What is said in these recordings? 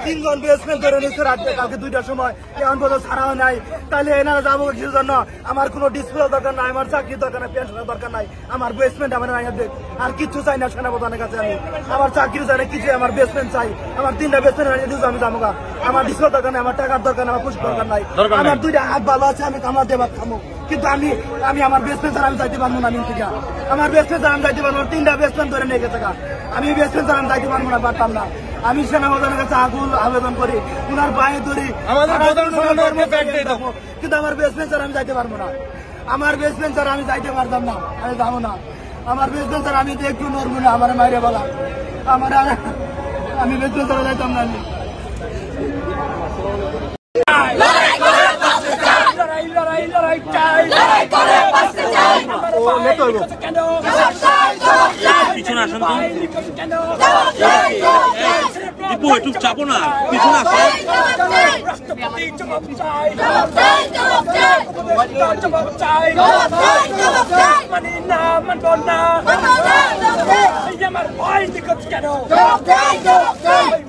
তিনজন বেসমেন্ট ধরে নিচ্ছে রাখবে কালকে 2টার সময় এখন পর্যন্ত ছাড়াও নাই। তাহলে এনারা যাবো কিছুর জন্য আমার কোনো ডিসপ্লে দরকার নাই, আমার চাকরির দরকার নাই, পেনশনের দরকার নাই, আমার বেসমেন্ট আমার আর কিছু চাই না সেনাপ্রধানের কাছে। আমি আমার চাকরি চাই না কিছু, আমার বেসমেন্ট চাই, আমার 3টা বেসমেন্ট আমি যাবো। আমার ডিসপ্লে দরকার নাই, আমার টাকার দরকার নাই, আমার পুষ্টি দরকার নাই, আমার 2টা হাত ভালো আছে, আমি কামাতে ভাত খামো, কিন্তু আমি আমার বেসমেন্ট ছাড়া আমি যাইতে পারবো না। আমার বেসমেন্ট ছাড়া আমি যাইতে পারবো না। 3টা বেসমেন্ট ধরে নিয়ে গেছে, আমি বেসমেন্ট ছাড়া আমি যাইতে পারবো না, পারতাম না। আমি সেনাপ্রধানের কাছে আগুন আবেদন করি, উনার পায়ে ধরি, কিন্তু আমার বেসমেন্ট ছাড়া আমি যাইতে পারবো না। আমার বেসমেন্ট ছাড়া আমি যাইতে পারতাম না, আমি যাবো না। আমার বেসমেন্ট ছাড়া আমি একটু নড়বো না, আমার মাইরে বলা আমি বেসমেন্ট ছাড়া যাইতাম না। পিছনে আসুন দীপু, একটু চাপো না, পিছনে আসো। আমার ভয় নিখোঁজ কেন?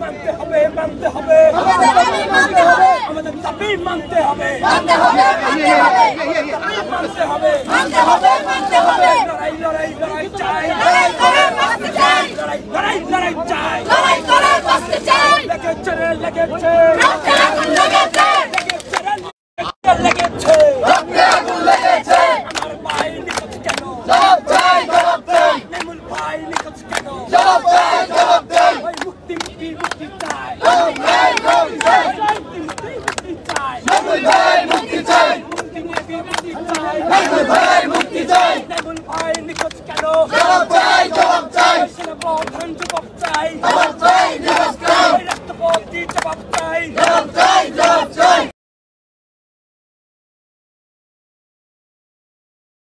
মানতে হবে, মানতে হবে, আমাদের দাবি মানতে হবে, মানতে হবে, লড়াই লড়াই লড়াই চাই, লড়াই লড়াই চাই, লেগেছে লেগেছে।